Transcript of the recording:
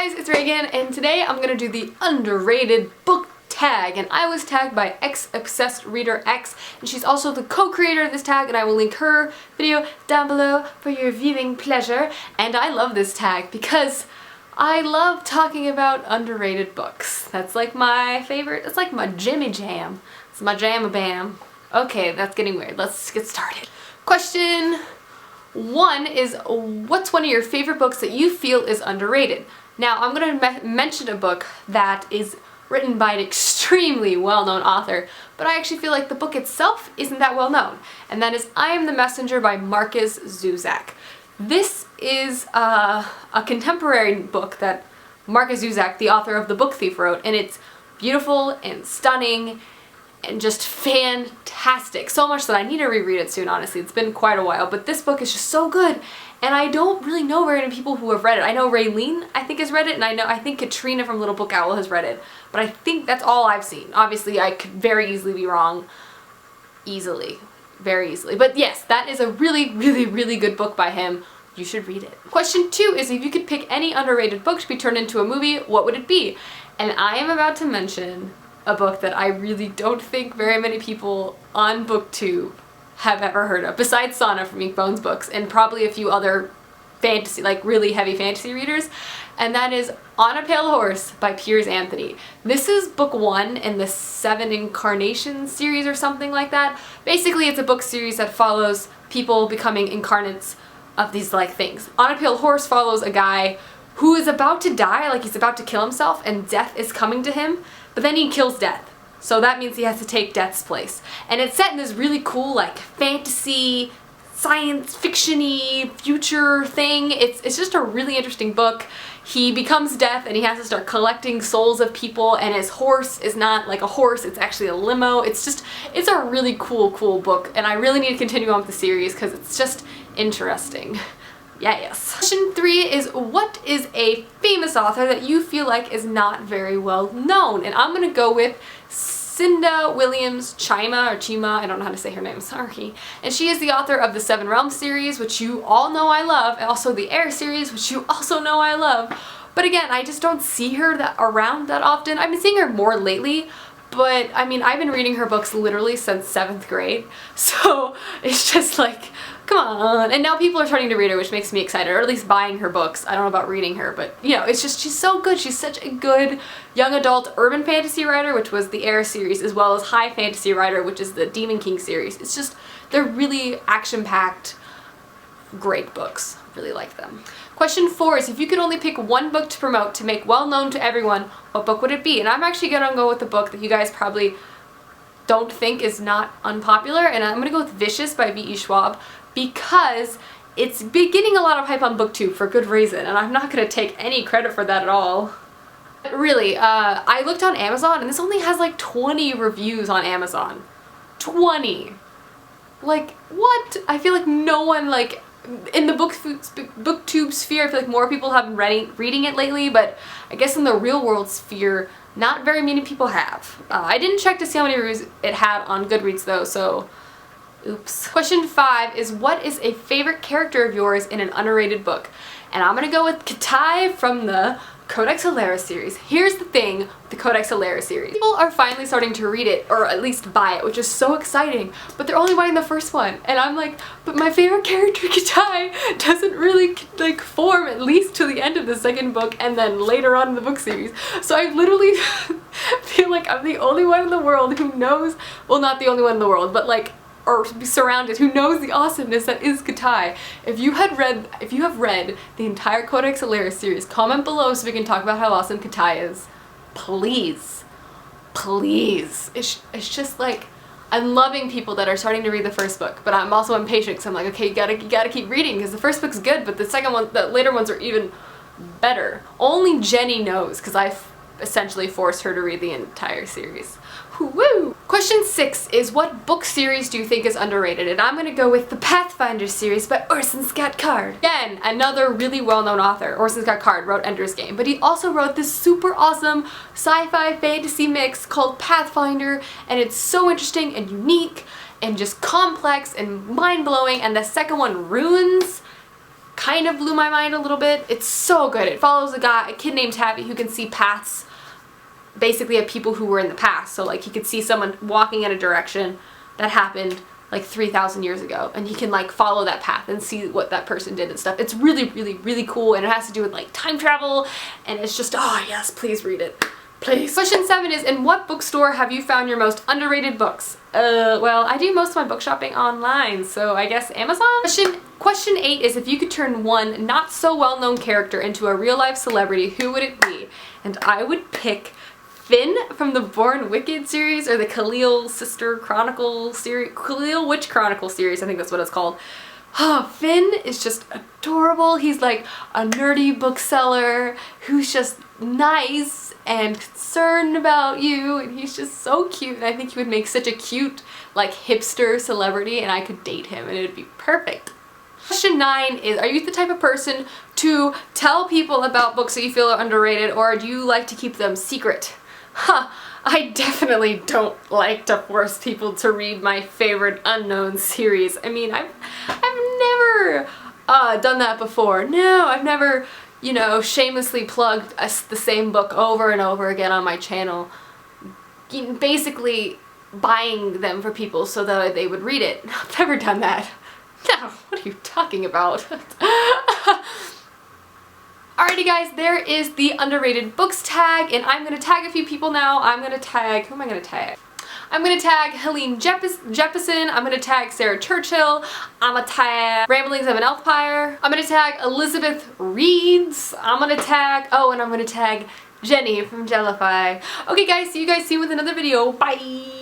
guys, it's Reagan, and today I'm gonna do the underrated book tag, and I was tagged by X-Obsessed Reader X, and she's also the co-creator of this tag, and I will link her video down below for your viewing pleasure. And I love this tag because I love talking about underrated books. That's like my favorite, it's like my jimmy jam. It's my jam-a-bam. Okay, that's getting weird. Let's get started. Question 1 is, what's one of your favorite books that you feel is underrated? Now, I'm going to mention a book that is written by an extremely well-known author, but I actually feel like the book itself isn't that well-known, and that is I Am the Messenger by Markus Zusak. This is a contemporary book that Markus Zusak, the author of The Book Thief, wrote, and it's beautiful and stunning and just fantastic. So much that I need to reread it soon, honestly. It's been quite a while, but this book is just so good, and I don't really know very many people who have read it. I know Raylene, I think, has read it, and I think Katrina from Little Book Owl has read it, but I think that's all I've seen. Obviously, I could very easily be wrong. Very easily. But yes, that is a really good book by him. You should read it. Question 2 is, if you could pick any underrated book to be turned into a movie, what would it be? And I am about to mention a book that I really don't think very many people on BookTube have ever heard of, besides Sana from Ink Bones Books, and probably a few other fantasy, like really heavy fantasy readers, and that is On a Pale Horse by Piers Anthony. This is book 1 in the 7 Incarnations series or something like that. Basically, it's a book series that follows people becoming incarnates of these like things. On a Pale Horse follows a guy who is about to die, like he's about to kill himself, and death is coming to him, but then he kills death. So that means he has to take death's place. And it's set in this really cool, like, fantasy, science fiction-y future thing. It's just a really interesting book. He becomes death and he has to start collecting souls of people, and his horse is not like a horse, it's actually a limo. It's a really cool book, and I really need to continue on with the series because it's just interesting. Yes. Question 3 is, what is a famous author that you feel like is not very well known? And I'm gonna go with Cinda Williams Chima, I don't know how to say her name, sorry. And she is the author of the Seven Realms series, which you all know I love, and also the Air series, which you also know I love. But again, I just don't see her around that often. I've been seeing her more lately, but I mean, I've been reading her books literally since 7th grade, so it's just like, come on. And now people are starting to read her, which makes me excited, or at least buying her books. I don't know about reading her, but you know, it's just, she's so good. She's such a good young adult urban fantasy writer, which was the Air series, as well as high fantasy writer, which is the Demon King series. It's just, they're really action-packed, great books. Really like them. Question 4 is, if you could only pick one book to promote to make well known to everyone, what book would it be? And I'm actually gonna go with the book that you guys probably don't think is not unpopular, and I'm gonna go with Vicious by V.E. Schwab, because it's getting a lot of hype on BookTube for good reason, and I'm not gonna take any credit for that at all. But really, I looked on Amazon, and this only has like 20 reviews on Amazon. 20! Like, what? I feel like no one, like, in the BookTube sphere, I feel like more people have been reading it lately, but I guess in the real world sphere, not very many people have. I didn't check to see how many reviews it had on Goodreads though, so oops. Question 5 is, what is a favorite character of yours in an underrated book? And I'm gonna go with Katai from the Codex Alera series. Here's the thing with the Codex Alera series. People are finally starting to read it, or at least buy it, which is so exciting, but they're only buying the first one. And I'm like, but my favorite character, Katai, doesn't really like form at least to the end of the second book and then later on in the book series. So I literally feel like I'm the only one in the world who knows, well, not the only one in the world, but like, or be surrounded, who knows the awesomeness that is Katai. If you have read the entire Codex Alera series, comment below so we can talk about how awesome Katai is. Please. Please. It's just like, I'm loving people that are starting to read the first book, but I'm also impatient because I'm like, okay, you gotta keep reading, because the first book's good, but the second one, the later ones are even better. Only Jenny knows, because I've essentially forced her to read the entire series. Woo! Question 6 is, what book series do you think is underrated? And I'm gonna go with the Pathfinder series by Orson Scott Card. Again, another really well-known author. Orson Scott Card wrote Ender's Game, but he also wrote this super awesome sci-fi fantasy mix called Pathfinder, and it's so interesting and unique and just complex and mind-blowing, and the second one, Runes, kind of blew my mind a little bit. It's so good. It follows a kid named Tabby who can see paths basically of people who were in the past. So like he could see someone walking in a direction that happened like 3,000 years ago, and he can like follow that path and see what that person did and stuff. It's really, really, really cool, and it has to do with like time travel, and it's just, oh yes, please read it. Please. Question 7 is, in what bookstore have you found your most underrated books? Well, I do most of my book shopping online, so I guess Amazon? Question 8 is, if you could turn one not so well-known character into a real-life celebrity, who would it be? And I would pick Finn from the Born Wicked series, or the Khalil Sister Chronicle series, Khalil Witch Chronicle series, I think that's what it's called. Oh, Finn is just adorable. He's like a nerdy bookseller who's just nice and concerned about you, and he's just so cute, and I think he would make such a cute like hipster celebrity, and I could date him and it would be perfect. Question 9 is, are you the type of person to tell people about books that you feel are underrated, or do you like to keep them secret? I definitely don't like to force people to read my favorite unknown series. I mean, I've never done that before. No, I've never, you know, shamelessly plugged the same book over and over again on my channel, basically buying them for people so that they would read it. I've never done that. No, what are you talking about? Alrighty guys, there is the underrated books tag, and I'm going to tag a few people now. I'm going to tag, who am I going to tag? I'm going to tag Helene Jeppesen, I'm going to tag Sarah Churchill, I'm going to tag Ramblings of an Elfpire, I'm going to tag Elizabeth Reads, I'm going to tag, oh, and I'm going to tag Jenny from Jellify. Okay guys, see you guys soon with another video. Bye!